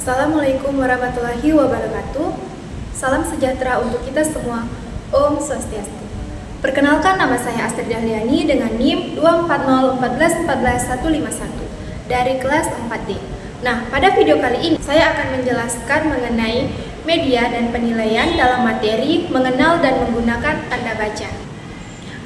Assalamualaikum warahmatullahi wabarakatuh. Salam sejahtera untuk kita semua. Om Swastiastu. Perkenalkan, nama saya Astrid Dahliani dengan NIM 24014141151 dari kelas 4D. Nah, pada video kali ini saya akan menjelaskan mengenai media dan penilaian dalam materi mengenal dan menggunakan tanda baca.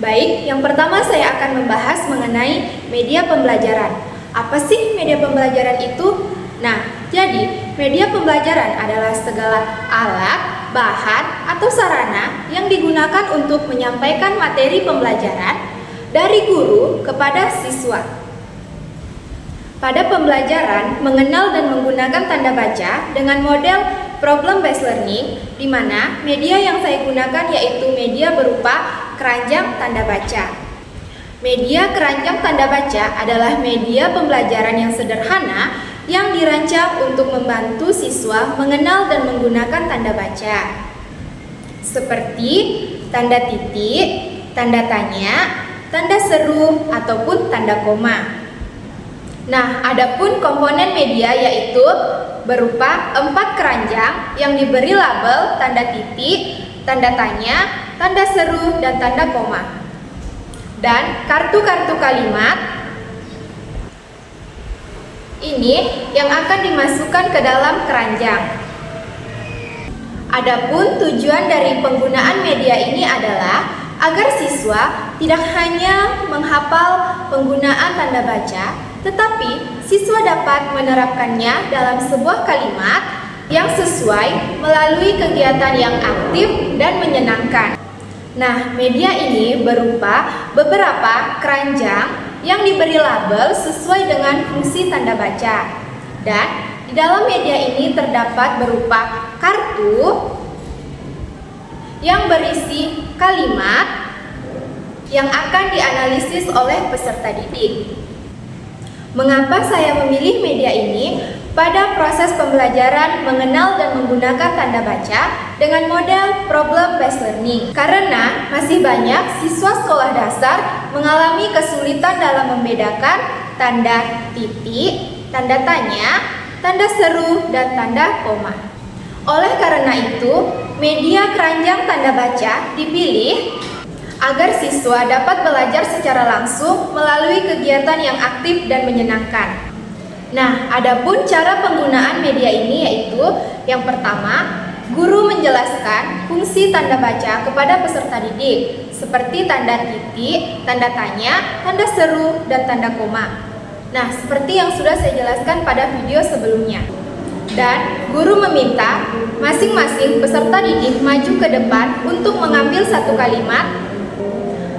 Baik, yang pertama saya akan membahas mengenai media pembelajaran. Apa sih media pembelajaran itu? Nah, jadi media pembelajaran adalah segala alat, bahan, atau sarana yang digunakan untuk menyampaikan materi pembelajaran dari guru kepada siswa. Pada pembelajaran, mengenal dan menggunakan tanda baca dengan model problem based learning, di mana media yang saya gunakan yaitu media berupa keranjang tanda baca. Media keranjang tanda baca adalah media pembelajaran yang sederhana yang dirancang untuk membantu siswa mengenal dan menggunakan tanda baca, seperti tanda titik, tanda tanya, tanda seru, ataupun tanda koma. Nah, adapun komponen media yaitu berupa 4 keranjang yang diberi label tanda titik, tanda tanya, tanda seru, dan tanda koma. Dan kartu-kartu kalimat ini yang akan dimasukkan ke dalam keranjang. Adapun tujuan dari penggunaan media ini adalah agar siswa tidak hanya menghafal penggunaan tanda baca, tetapi siswa dapat menerapkannya dalam sebuah kalimat yang sesuai melalui kegiatan yang aktif dan menyenangkan. Nah, media ini berupa beberapa keranjang yang diberi label sesuai dengan fungsi tanda baca. Dan di dalam media ini terdapat berupa kartu yang berisi kalimat yang akan dianalisis oleh peserta didik. Mengapa saya memilih media ini? Pada proses pembelajaran mengenal dan menggunakan tanda baca dengan model problem based learning, karena masih banyak siswa sekolah dasar mengalami kesulitan dalam membedakan tanda titik, tanda tanya, tanda seru, dan tanda koma. Oleh karena itu, media keranjang tanda baca dipilih agar siswa dapat belajar secara langsung melalui kegiatan yang aktif dan menyenangkan. Nah, adapun cara penggunaan media ini yaitu yang pertama, guru menjelaskan fungsi tanda baca kepada peserta didik seperti tanda titik, tanda tanya, tanda seru, dan tanda koma. Nah, seperti yang sudah saya jelaskan pada video sebelumnya. Dan guru meminta masing-masing peserta didik maju ke depan untuk mengambil satu kalimat.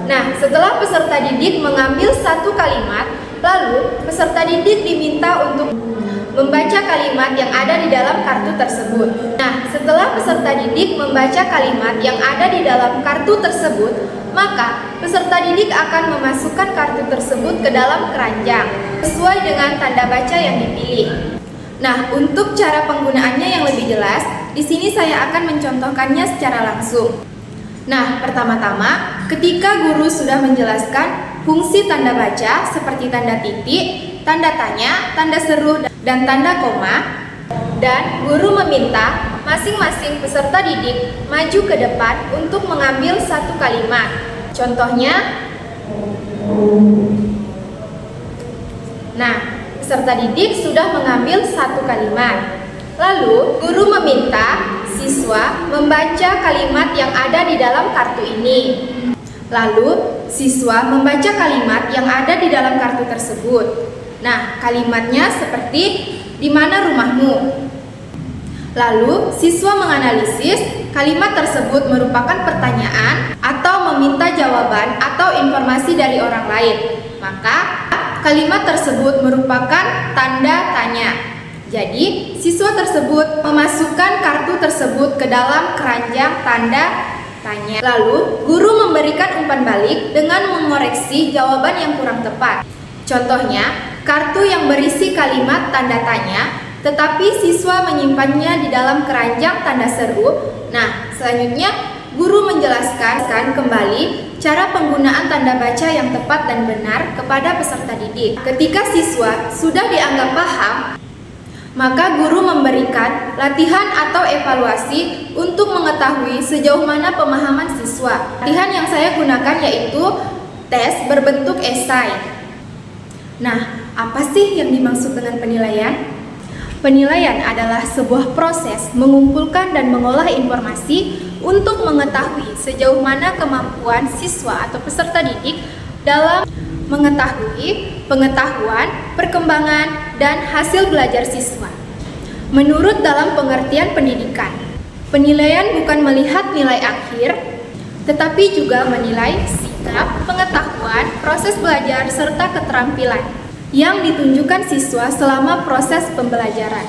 Nah, setelah peserta didik mengambil satu kalimat, lalu peserta didik diminta untuk membaca kalimat yang ada di dalam kartu tersebut. Nah, setelah peserta didik membaca kalimat yang ada di dalam kartu tersebut, maka peserta didik akan memasukkan kartu tersebut ke dalam keranjang sesuai dengan tanda baca yang dipilih. Nah, untuk cara penggunaannya yang lebih jelas, di sini saya akan mencontohkannya secara langsung. Nah, pertama-tama, ketika guru sudah menjelaskan fungsi tanda baca seperti tanda titik, tanda tanya, tanda seru, dan tanda koma, dan guru meminta masing-masing peserta didik maju ke depan untuk mengambil satu kalimat. Contohnya, nah, peserta didik sudah mengambil satu kalimat. Lalu, guru meminta siswa membaca kalimat yang ada di dalam kartu ini. Lalu, siswa membaca kalimat yang ada di dalam kartu tersebut. Nah, kalimatnya seperti di mana rumahmu? Lalu, siswa menganalisis kalimat tersebut merupakan pertanyaan atau meminta jawaban atau informasi dari orang lain. Maka, kalimat tersebut merupakan tanda tanya. Jadi, siswa tersebut memasukkan kartu tersebut ke dalam keranjang tanda tanya. Lalu, guru memberikan umpan balik dengan mengoreksi jawaban yang kurang tepat. Contohnya, kartu yang berisi kalimat tanda tanya, tetapi siswa menyimpannya di dalam keranjang tanda seru. Nah, selanjutnya guru menjelaskan kembali cara penggunaan tanda baca yang tepat dan benar kepada peserta didik. Ketika siswa sudah dianggap paham, Maka guru memberikan latihan atau evaluasi untuk mengetahui sejauh mana pemahaman siswa. Latihan yang saya gunakan yaitu tes berbentuk esai. Nah, apa sih yang dimaksud dengan penilaian? Penilaian adalah sebuah proses mengumpulkan dan mengolah informasi untuk mengetahui sejauh mana kemampuan siswa atau peserta didik dalam mengetahui pengetahuan, perkembangan, dan hasil belajar siswa. Menurut dalam pengertian pendidikan, penilaian bukan melihat nilai akhir, tetapi juga menilai sikap, pengetahuan, proses belajar, serta keterampilan yang ditunjukkan siswa selama proses pembelajaran.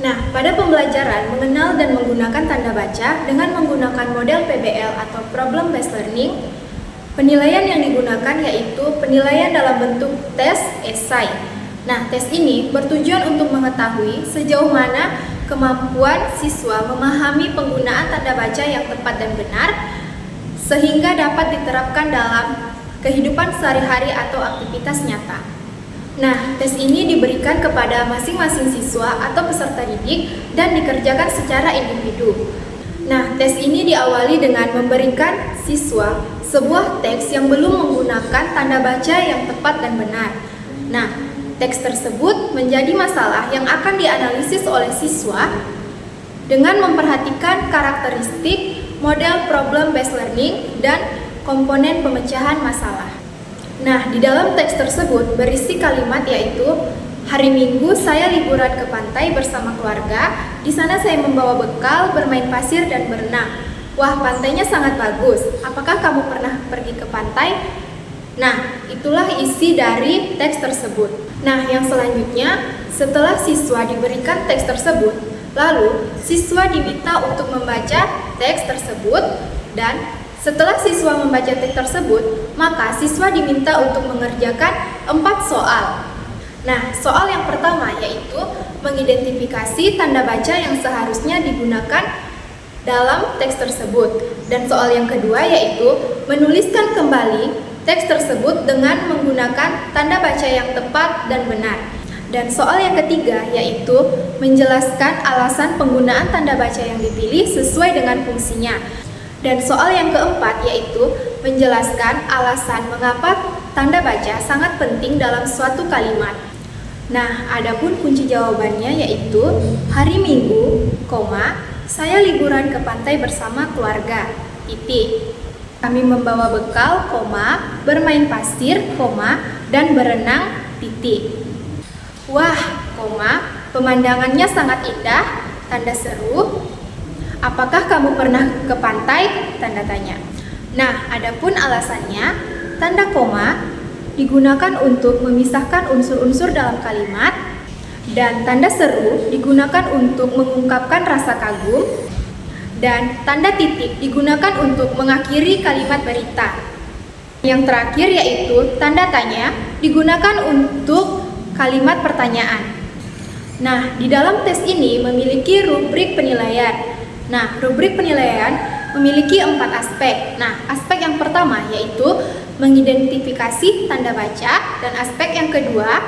Nah, pada pembelajaran mengenal dan menggunakan tanda baca dengan menggunakan model PBL atau Problem Based Learning, penilaian yang digunakan yaitu penilaian dalam bentuk tes esai. Nah, tes ini bertujuan untuk mengetahui sejauh mana kemampuan siswa memahami penggunaan tanda baca yang tepat dan benar sehingga dapat diterapkan dalam kehidupan sehari-hari atau aktivitas nyata. Nah, tes ini diberikan kepada masing-masing siswa atau peserta didik dan dikerjakan secara individu. Nah, tes ini diawali dengan memberikan siswa sebuah teks yang belum menggunakan tanda baca yang tepat dan benar. Nah, teks tersebut menjadi masalah yang akan dianalisis oleh siswa dengan memperhatikan karakteristik model problem based learning dan komponen pemecahan masalah. Nah, di dalam teks tersebut berisi kalimat yaitu hari Minggu saya liburan ke pantai bersama keluarga. Di sana saya membawa bekal, bermain pasir dan berenang. Wah, pantainya sangat bagus. Apakah kamu pernah pergi ke pantai? Nah, itulah isi dari teks tersebut. Nah, yang selanjutnya, setelah siswa diberikan teks tersebut, lalu siswa diminta untuk membaca teks tersebut dan setelah siswa membaca teks tersebut, maka siswa diminta untuk mengerjakan 4 soal. Nah, soal yang pertama yaitu mengidentifikasi tanda baca yang seharusnya digunakan dalam teks tersebut. Dan soal yang kedua yaitu menuliskan kembali teks tersebut dengan menggunakan tanda baca yang tepat dan benar. Dan soal yang ketiga yaitu menjelaskan alasan penggunaan tanda baca yang dipilih sesuai dengan fungsinya. Dan soal yang keempat yaitu menjelaskan alasan mengapa tanda baca sangat penting dalam suatu kalimat. Nah, adapun kunci jawabannya yaitu hari Minggu, saya liburan ke pantai bersama keluarga, titik. Kami membawa bekal, bermain pasir, dan berenang, titik. Wah, pemandangannya sangat indah, tanda seru. Apakah kamu pernah ke pantai? Tanda tanya. Nah, adapun alasannya, tanda koma digunakan untuk memisahkan unsur-unsur dalam kalimat, dan tanda seru digunakan untuk mengungkapkan rasa kagum, dan tanda titik digunakan untuk mengakhiri kalimat berita. Yang terakhir yaitu tanda tanya digunakan untuk kalimat pertanyaan. Nah, di dalam tes ini memiliki rubrik penilaian. Nah, rubrik penilaian memiliki 4 aspek. Nah, aspek yang pertama yaitu mengidentifikasi tanda baca, dan aspek yang kedua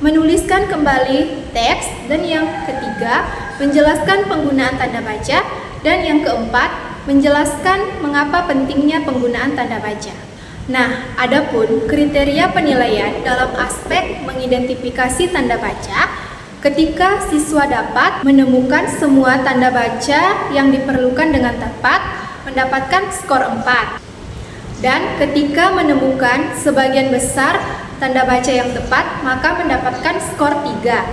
menuliskan kembali teks, dan yang ketiga menjelaskan penggunaan tanda baca, dan yang keempat menjelaskan mengapa pentingnya penggunaan tanda baca. Nah, adapun kriteria penilaian dalam aspek mengidentifikasi tanda baca, ketika siswa dapat menemukan semua tanda baca yang diperlukan dengan tepat, mendapatkan skor 4. Dan ketika menemukan sebagian besar tanda baca yang tepat, maka mendapatkan skor 3.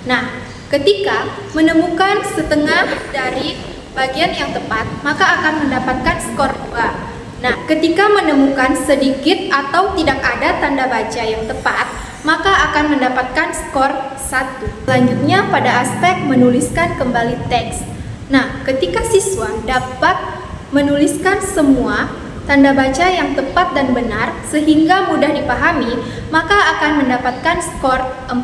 Nah, ketika menemukan setengah dari bagian yang tepat, maka akan mendapatkan skor 2. Nah, ketika menemukan sedikit atau tidak ada tanda baca yang tepat, maka akan mendapatkan skor 1. Selanjutnya pada aspek menuliskan kembali teks. Nah, ketika siswa dapat menuliskan semua tanda baca yang tepat dan benar sehingga mudah dipahami, maka akan mendapatkan skor 4.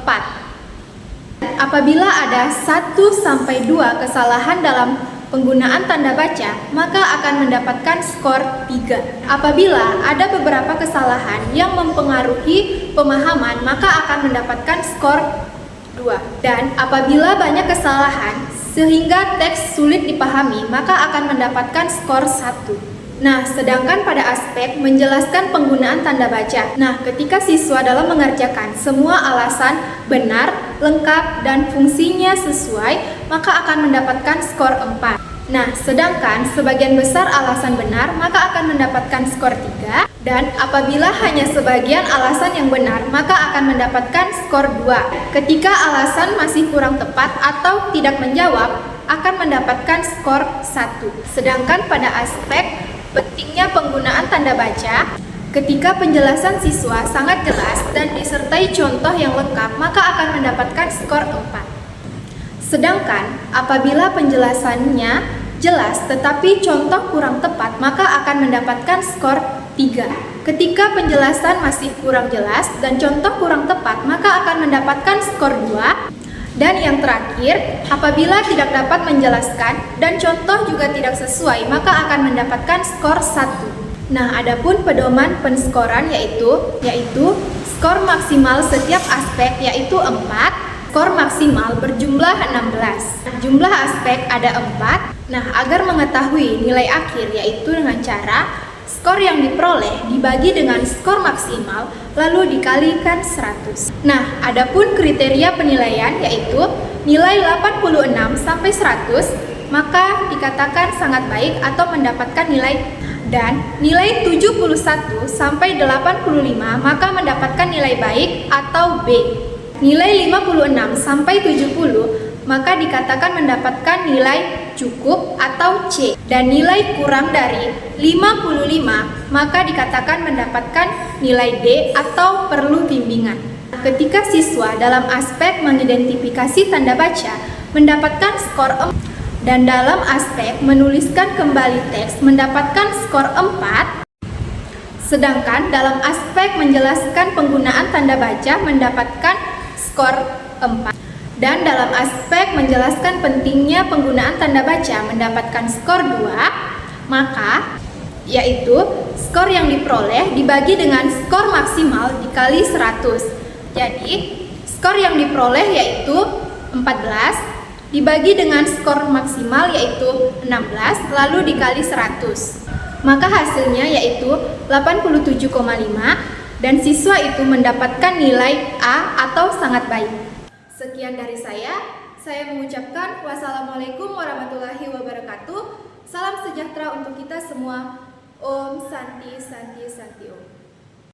Apabila ada 1-2 kesalahan dalam penggunaan tanda baca, maka akan mendapatkan skor 3. Apabila ada beberapa kesalahan yang mempengaruhi pemahaman, maka akan mendapatkan skor 2. Dan apabila banyak kesalahan sehingga teks sulit dipahami, maka akan mendapatkan skor 1. Nah, sedangkan pada aspek menjelaskan penggunaan tanda baca. Nah, ketika siswa dalam mengerjakan semua alasan benar, lengkap, dan fungsinya sesuai, maka akan mendapatkan skor 4. Nah, sedangkan sebagian besar alasan benar, maka akan mendapatkan skor 3. Dan apabila hanya sebagian alasan yang benar, maka akan mendapatkan skor 2. Ketika alasan masih kurang tepat atau tidak menjawab, akan mendapatkan skor 1. Sedangkan pada aspek pentingnya penggunaan tanda baca, ketika penjelasan siswa sangat jelas dan disertai contoh yang lengkap, maka akan mendapatkan skor 4. Sedangkan apabila penjelasannya jelas tetapi contoh kurang tepat, maka akan mendapatkan skor 3. Ketika penjelasan masih kurang jelas dan contoh kurang tepat, maka akan mendapatkan skor 2. Dan yang terakhir, apabila tidak dapat menjelaskan dan contoh juga tidak sesuai, maka akan mendapatkan skor 1. Nah, adapun pedoman penskoran yaitu skor maksimal setiap aspek yaitu 4, skor maksimal berjumlah 16. Jumlah aspek ada 4. Nah, agar mengetahui nilai akhir yaitu dengan cara skor yang diperoleh dibagi dengan skor maksimal lalu dikalikan 100. Nah, adapun kriteria penilaian yaitu nilai 86 sampai 100 maka dikatakan sangat baik atau mendapatkan nilai, dan nilai 71 sampai 85 maka mendapatkan nilai baik atau B. Nilai 56 sampai 70 maka dikatakan mendapatkan nilai cukup atau C, dan nilai kurang dari 55 maka dikatakan mendapatkan nilai D atau perlu bimbingan. Ketika siswa dalam aspek mengidentifikasi tanda baca mendapatkan skor 4 dan dalam aspek menuliskan kembali teks mendapatkan skor 4, sedangkan dalam aspek menjelaskan penggunaan tanda baca mendapatkan skor 4. Dan dalam aspek menjelaskan pentingnya penggunaan tanda baca mendapatkan skor 2, maka yaitu skor yang diperoleh dibagi dengan skor maksimal dikali 100. Jadi, skor yang diperoleh yaitu 14 dibagi dengan skor maksimal yaitu 16 lalu dikali 100. Maka hasilnya yaitu 87,5 dan siswa itu mendapatkan nilai A atau sangat baik. Sekian dari saya mengucapkan wassalamualaikum warahmatullahi wabarakatuh. Salam sejahtera untuk kita semua. Om Santi Santi Santi Om.